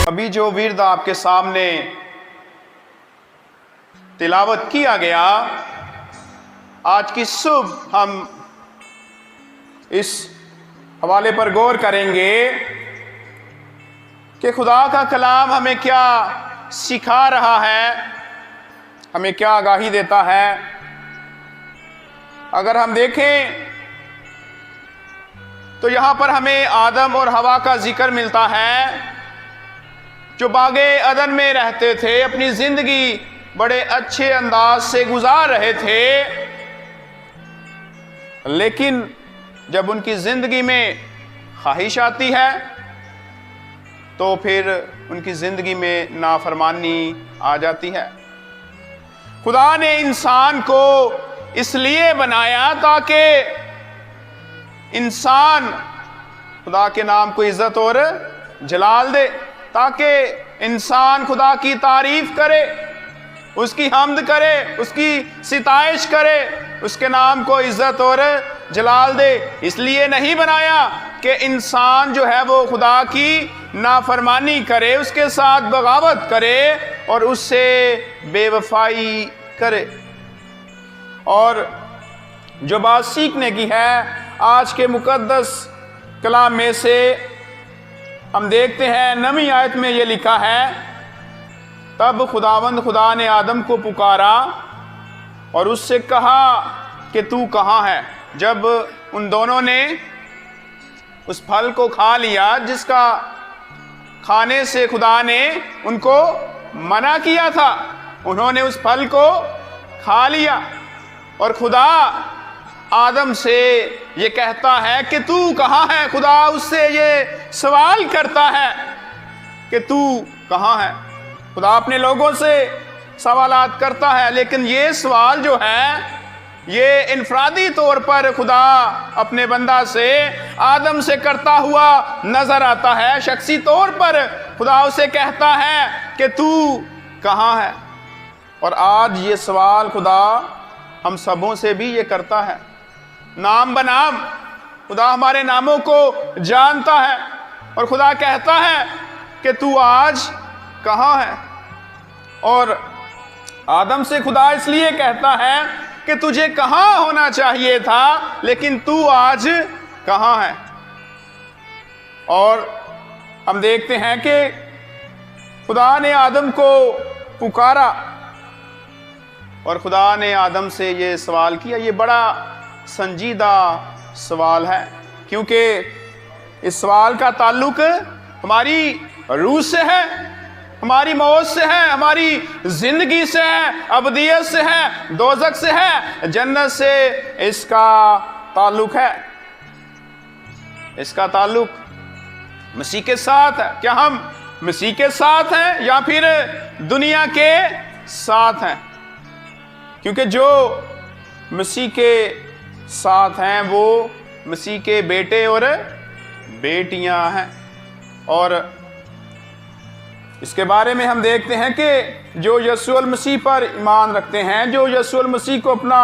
ابھی جو ورد آپ کے سامنے تلاوت کیا گیا، آج کی صبح ہم اس حوالے پر غور کریں گے کہ خدا کا کلام ہمیں کیا سکھا رہا ہے، ہمیں کیا آگاہی دیتا ہے۔ اگر ہم دیکھیں تو یہاں پر ہمیں آدم اور حوا کا ذکر ملتا ہے، جو باغ عدن میں رہتے تھے، اپنی زندگی بڑے اچھے انداز سے گزار رہے تھے، لیکن جب ان کی زندگی میں خواہش آتی ہے تو پھر ان کی زندگی میں نافرمانی آ جاتی ہے۔ خدا نے انسان کو اس لیے بنایا تاکہ انسان خدا کے نام کو عزت اور جلال دے، تاکہ انسان خدا کی تعریف کرے، اس کی حمد کرے، اس کی ستائش کرے، اس کے نام کو عزت اور جلال دے۔ اس لیے نہیں بنایا کہ انسان جو ہے وہ خدا کی نافرمانی کرے، اس کے ساتھ بغاوت کرے اور اس سے بے وفائی کرے۔ اور جو بات سیکھنے کی ہے آج کے مقدس کلام میں سے، ہم دیکھتے ہیں 9ویں آیت میں یہ لکھا ہے، تب خداوند خدا نے آدم کو پکارا اور اس سے کہا کہ تو کہاں ہے۔ جب ان دونوں نے اس پھل کو کھا لیا جس کا کھانے سے خدا نے ان کو منع کیا تھا، انہوں نے اس پھل کو کھا لیا اور خدا آدم سے یہ کہتا ہے کہ تو کہاں ہے۔ خدا اس سے یہ سوال کرتا ہے کہ تو کہاں ہے۔ خدا اپنے لوگوں سے سوالات کرتا ہے، لیکن یہ سوال جو ہے یہ انفرادی طور پر خدا اپنے بندہ سے، آدم سے کرتا ہوا نظر آتا ہے۔ شخصی طور پر خدا اسے کہتا ہے کہ تو کہاں ہے۔ اور آج یہ سوال خدا ہم سبوں سے بھی یہ کرتا ہے، نام بنام۔ خدا ہمارے ناموں کو جانتا ہے اور خدا کہتا ہے کہ تو آج کہاں ہے۔ اور آدم سے خدا اس لیے کہتا ہے کہ تجھے کہاں ہونا چاہیے تھا، لیکن تو آج کہاں ہے۔ اور ہم دیکھتے ہیں کہ خدا نے آدم کو پکارا اور خدا نے آدم سے یہ سوال کیا۔ یہ بڑا سنجیدہ سوال ہے، کیونکہ اس سوال کا تعلق ہماری روح سے ہے، ہماری موت سے ہے، ہماری زندگی سے ہے، ابدیت سے ہے، دوزخ سے ہے، جنت سے اس کا تعلق ہے۔ اس کا تعلق مسیح کے ساتھ ہے۔ کیا ہم مسیح کے ساتھ ہیں یا پھر دنیا کے ساتھ ہیں؟ کیونکہ جو مسیح کے ساتھ ہیں وہ مسیح کے بیٹے اور بیٹیاں ہیں۔ اور اس کے بارے میں ہم دیکھتے ہیں کہ جو یسوع المسیح پر ایمان رکھتے ہیں، جو یسوع المسیح کو اپنا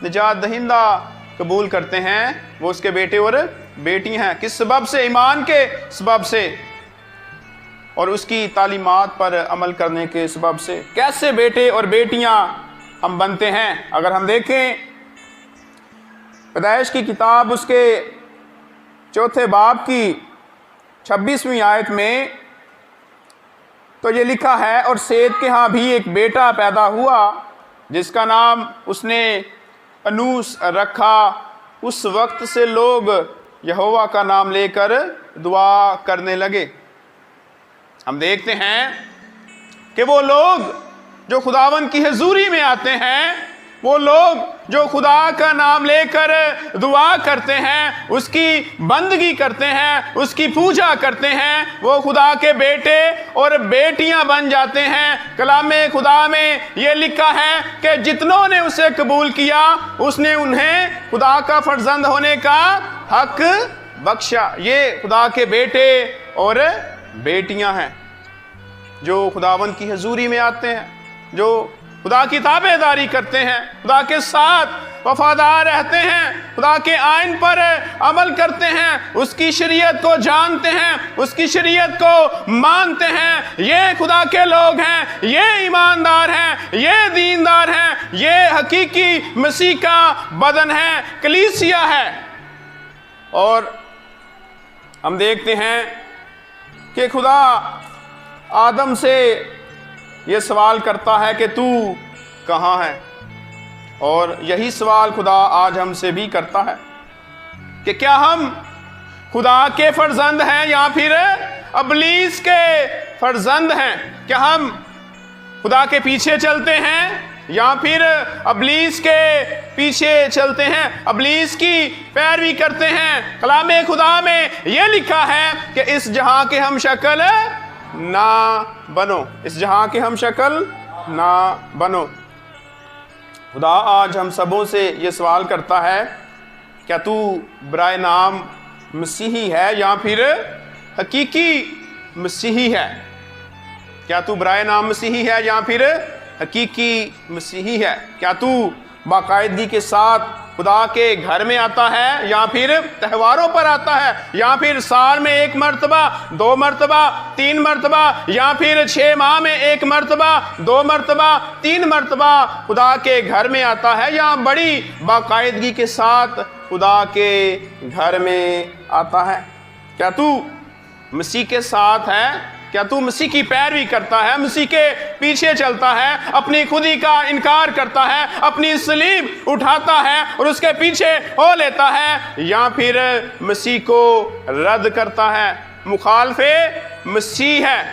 نجات دہندہ قبول کرتے ہیں، وہ اس کے بیٹے اور بیٹی ہیں۔ کس سبب سے؟ ایمان کے سبب سے اور اس کی تعلیمات پر عمل کرنے کے سبب سے۔ کیسے بیٹے اور بیٹیاں ہم بنتے ہیں؟ اگر ہم دیکھیں پیدائش کی کتاب اس کے 4 باب کی 26ویں آیت میں تو یہ لکھا ہے، اور سیت کے ہاں بھی ایک بیٹا پیدا ہوا جس کا نام اس نے انوس رکھا۔ اس وقت سے لوگ یہوہ کا نام لے کر دعا کرنے لگے۔ ہم دیکھتے ہیں کہ وہ لوگ جو خداوند کی حضوری میں آتے ہیں، وہ لوگ جو خدا کا نام لے کر دعا کرتے ہیں، اس کی بندگی کرتے ہیں، اس کی پوجا کرتے ہیں، وہ خدا کے بیٹے اور بیٹیاں بن جاتے ہیں۔ کلام خدا میں یہ لکھا ہے کہ جتنوں نے اسے قبول کیا اس نے انہیں خدا کا فرزند ہونے کا حق بخشا۔ یہ خدا کے بیٹے اور بیٹیاں ہیں جو خداوند کی حضوری میں آتے ہیں، جو خدا کی تابع داری کرتے ہیں، خدا کے ساتھ وفادار رہتے ہیں، خدا کے آئین پر عمل کرتے ہیں، اس کی شریعت کو جانتے ہیں، اس کی شریعت کو مانتے ہیں، یہ خدا کے لوگ ہیں، یہ ایماندار ہیں، یہ دیندار ہیں، یہ حقیقی مسیح کا بدن ہے، کلیسیا ہے۔ اور ہم دیکھتے ہیں کہ خدا آدم سے یہ سوال کرتا ہے کہ تو کہاں ہے؟ اور یہی سوال خدا آج ہم سے بھی کرتا ہے کہ کیا ہم خدا کے فرزند ہیں یا پھر ابلیس کے فرزند ہیں؟ کیا ہم خدا کے پیچھے چلتے ہیں یا پھر ابلیس کے پیچھے چلتے ہیں، ابلیس کی پیروی کرتے ہیں؟ کلام خدا میں یہ لکھا ہے کہ اس جہاں کے ہم شکل نہ بنو، اس جہاں کے ہم شکل نہ بنو۔ خدا آج ہم سبوں سے یہ سوال کرتا ہے، کیا تو برائے نام مسیحی ہے یا پھر حقیقی مسیحی ہے؟ کیا تو برائے نام مسیحی ہے یا پھر حقیقی مسیحی ہے؟ کیا تو باقاعدگی کے ساتھ خدا کے گھر میں آتا ہے یا پھر تہواروں پر آتا ہے، یا پھر سال میں 1 مرتبہ، 2 مرتبہ، 3 مرتبہ، یا پھر 6 ماہ میں 1 مرتبہ، 2 مرتبہ، 3 مرتبہ خدا کے گھر میں آتا ہے، یا بڑی باقاعدگی کے ساتھ خدا کے گھر میں آتا ہے؟ کیا تو مسیح کے ساتھ ہے؟ کیا تو مسیح کی پیروی کرتا ہے، مسیح کے پیچھے چلتا ہے، اپنی خودی کا انکار کرتا ہے، اپنی صلیب اٹھاتا ہے اور اس کے پیچھے ہو لیتا ہے، یا پھر مسیح کو رد کرتا ہے، مخالف مسیح ہے،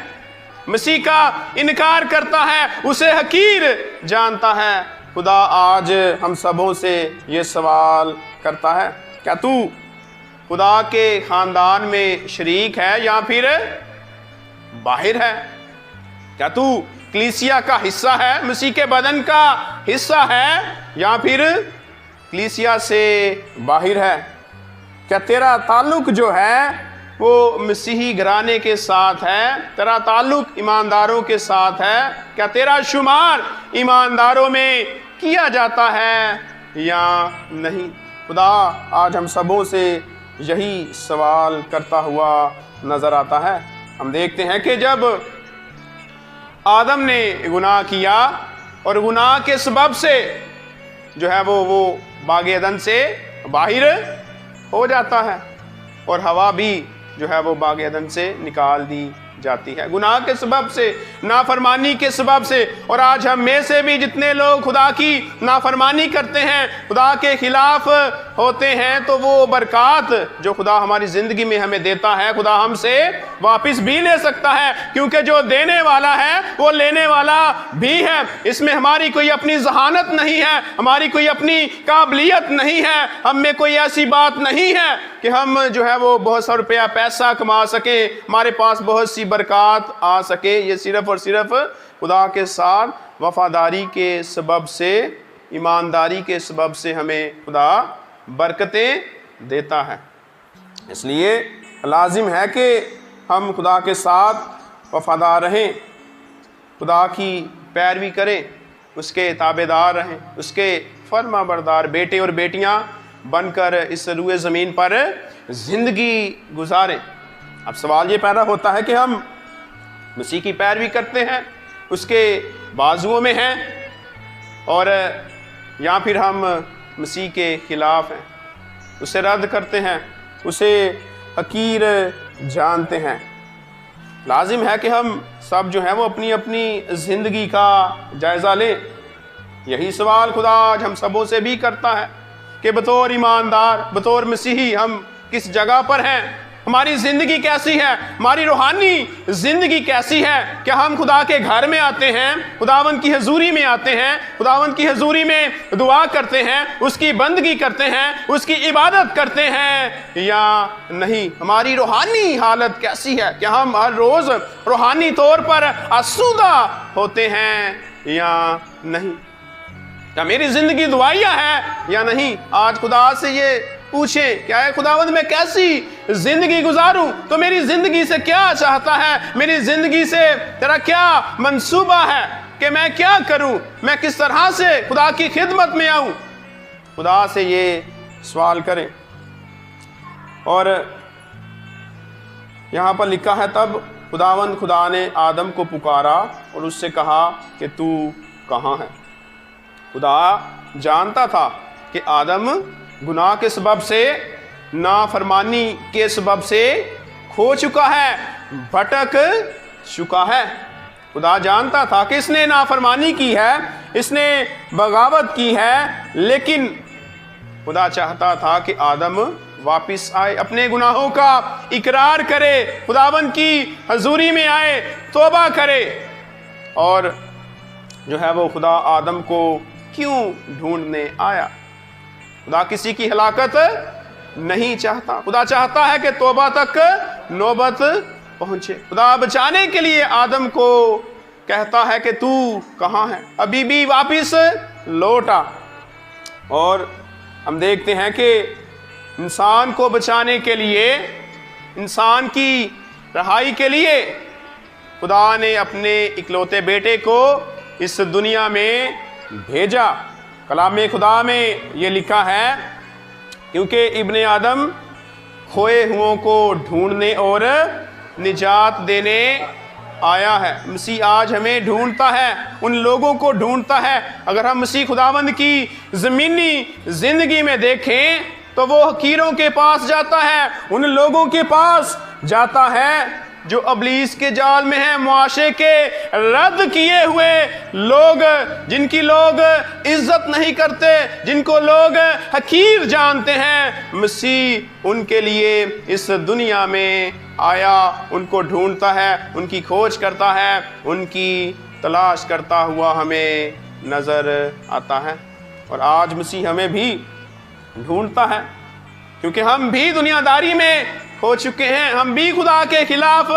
مسیح کا انکار کرتا ہے، اسے حقیر جانتا ہے؟ خدا آج ہم سبوں سے یہ سوال کرتا ہے، کیا تو خدا کے خاندان میں شریک ہے یا پھر باہر ہے؟ کیا تو کلیسیا کا حصہ ہے، مسیح کے بدن کا حصہ ہے، یا پھر کلیسیا سے باہر ہے؟ کیا تیرا تعلق جو ہے وہ مسیحی گھرانے کے ساتھ ہے؟ تیرا تعلق ایمانداروں کے ساتھ ہے؟ کیا تیرا شمار ایمانداروں میں کیا جاتا ہے یا نہیں؟ خدا آج ہم سبوں سے یہی سوال کرتا ہوا نظر آتا ہے۔ ہم دیکھتے ہیں کہ جب آدم نے گناہ کیا اور گناہ کے سبب سے جو ہے وہ باغ عدن سے باہر ہو جاتا ہے، اور ہوا بھی جو ہے وہ باغ عدن سے نکال دی جاتی ہے گناہ کے سبب سے، نافرمانی کے سبب سے۔ اور آج ہم میں سے بھی جتنے لوگ خدا کی نافرمانی کرتے ہیں، خدا کے خلاف ہوتے ہیں، تو وہ برکات جو خدا ہماری زندگی میں ہمیں دیتا ہے، خدا ہم سے واپس بھی لے سکتا ہے، کیونکہ جو دینے والا ہے وہ لینے والا بھی ہے۔ اس میں ہماری کوئی اپنی ذہانت نہیں ہے، ہماری کوئی اپنی قابلیت نہیں ہے، ہم میں کوئی ایسی بات نہیں ہے کہ ہم جو ہے وہ بہت سا روپیہ پیسہ کما سکیں، ہمارے پاس بہت سی برکات آ سکے۔ یہ صرف اور صرف خدا کے ساتھ وفاداری کے سبب سے، ایمانداری کے سبب سے ہمیں خدا برکتیں دیتا ہے۔ اس لیے لازم ہے کہ ہم خدا کے ساتھ وفادار رہیں، خدا کی پیروی کریں، اس کے تابعدار رہیں، اس کے فرما بردار بیٹے اور بیٹیاں بن کر اس روئے زمین پر زندگی گزاریں۔ اب سوال یہ پیدا ہوتا ہے کہ ہم مسیح کی پیروی کرتے ہیں، اس کے بازوؤں میں ہیں، اور یا پھر ہم مسیح کے خلاف ہیں، اسے رد کرتے ہیں، اسے حقیر جانتے ہیں۔ لازم ہے کہ ہم سب جو ہیں وہ اپنی اپنی زندگی کا جائزہ لیں۔ یہی سوال خدا آج ہم سبوں سے بھی کرتا ہے کہ بطور ایماندار، بطور مسیحی ہم کس جگہ پر ہیں، ہماری زندگی کیسی ہے، ہماری روحانی زندگی کیسی ہے؟ کیا ہم خدا کے گھر میں آتے ہیں، خداوند کی حضوری میں آتے ہیں، خداوند کی حضوری میں دعا کرتے ہیں، اس کی بندگی کرتے ہیں، اس کی عبادت کرتے ہیں یا نہیں؟ ہماری روحانی حالت کیسی ہے؟ کیا ہم ہر روز روحانی طور پر آسودہ ہوتے ہیں یا نہیں؟ کیا میری زندگی دعائیہ ہے یا نہیں؟ آج خدا سے یہ پوچھیں، کیا ہے خداوند میں کیسی زندگی گزاروں؟ تو میری زندگی سے کیا چاہتا ہے؟ میری زندگی سے تیرا کیا منصوبہ ہے کہ میں کیا کروں؟ میں کس طرح سے خدا کی خدمت میں آؤں؟ خدا سے یہ سوال کریں۔ اور یہاں پر لکھا ہے تب خداوند خدا نے آدم کو پکارا اور اس سے کہا کہ تو کہاں ہے؟ خدا جانتا تھا کہ آدم گناہ کے سبب سے، نافرمانی کے سبب سے کھو چکا ہے، بھٹک چکا ہے۔ خدا جانتا تھا کہ اس نے نافرمانی کی ہے، اس نے بغاوت کی ہے، لیکن خدا چاہتا تھا کہ آدم واپس آئے، اپنے گناہوں کا اقرار کرے، خداوند کی حضوری میں آئے، توبہ کرے۔ اور جو ہے وہ خدا آدم کو کیوں ڈھونڈنے آیا؟ خدا کسی کی ہلاکت نہیں چاہتا، خدا چاہتا ہے کہ توبہ تک نوبت پہنچے۔ خدا بچانے کے لیے آدم کو کہتا ہے کہ تو کہاں ہے؟ ابھی بھی واپس لوٹا۔ اور ہم دیکھتے ہیں کہ انسان کو بچانے کے لیے، انسان کی رہائی کے لیے خدا نے اپنے اکلوتے بیٹے کو اس دنیا میں بھیجا۔ کلام خدا میں یہ لکھا ہے، کیونکہ ابن آدم کھوئے ہوں کو ڈھونڈنے اور نجات دینے آیا ہے۔ مسیح آج ہمیں ڈھونڈتا ہے، ان لوگوں کو ڈھونڈتا ہے۔ اگر ہم مسیح خداوند کی زمینی زندگی میں دیکھیں تو وہ حقیروں کے پاس جاتا ہے، ان لوگوں کے پاس جاتا ہے جو ابلیس کے جال میں ہیں، معاشرے کے رد کیے ہوئے لوگ، جن کی لوگ عزت نہیں کرتے، جن کو لوگ حقیر جانتے ہیں۔ مسیح ان کے لیے اس دنیا میں آیا، ان کو ڈھونڈتا ہے، ان کی کھوج کرتا ہے، ان کی تلاش کرتا ہوا ہمیں نظر آتا ہے۔ اور آج مسیح ہمیں بھی ڈھونڈتا ہے، کیونکہ ہم بھی دنیا داری میں ہو چکے ہیں، ہم بھی خدا کے خلاف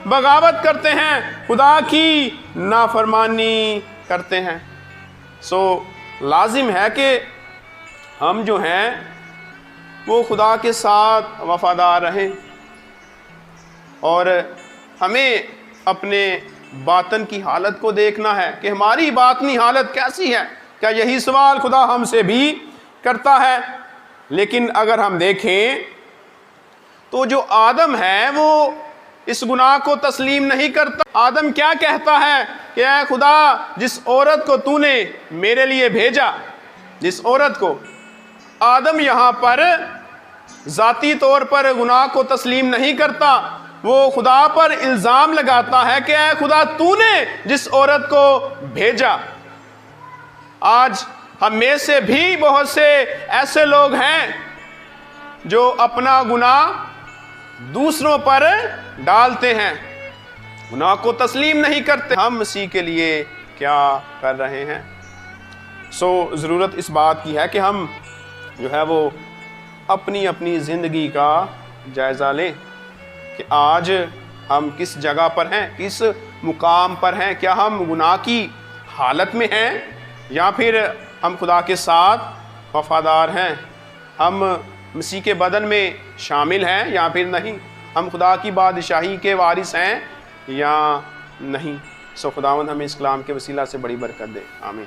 بغاوت کرتے ہیں، خدا کی نافرمانی کرتے ہیں۔ لازم ہے کہ ہم جو ہیں وہ خدا کے ساتھ وفادار رہیں، اور ہمیں اپنے باطن کی حالت کو دیکھنا ہے کہ ہماری باطنی حالت کیسی ہے۔ کیا یہی سوال خدا ہم سے بھی کرتا ہے؟ لیکن اگر ہم دیکھیں تو جو آدم ہے وہ اس گناہ کو تسلیم نہیں کرتا۔ آدم کیا کہتا ہے کہ اے خدا، جس عورت کو تو نے میرے لیے بھیجا، جس عورت کو، آدم یہاں پر ذاتی طور پر گناہ کو تسلیم نہیں کرتا، وہ خدا پر الزام لگاتا ہے کہ اے خدا، تو نے جس عورت کو بھیجا۔ آج ہم میں سے بھی بہت سے ایسے لوگ ہیں جو اپنا گناہ دوسروں پر ڈالتے ہیں، گناہ کو تسلیم نہیں کرتے۔ ہم مسیح کے لیے کیا کر رہے ہیں؟ ضرورت اس بات کی ہے کہ ہم جو ہے وہ اپنی اپنی زندگی کا جائزہ لیں کہ آج ہم کس جگہ پر ہیں، کس مقام پر ہیں۔ کیا ہم گناہ کی حالت میں ہیں یا پھر ہم خدا کے ساتھ وفادار ہیں؟ ہم مسیح کے بدن میں شامل ہیں یا پھر نہیں؟ ہم خدا کی بادشاہی کے وارث ہیں یا نہیں؟ خداوند ہمیں اس کلام کے وسیلہ سے بڑی برکت دے، آمین۔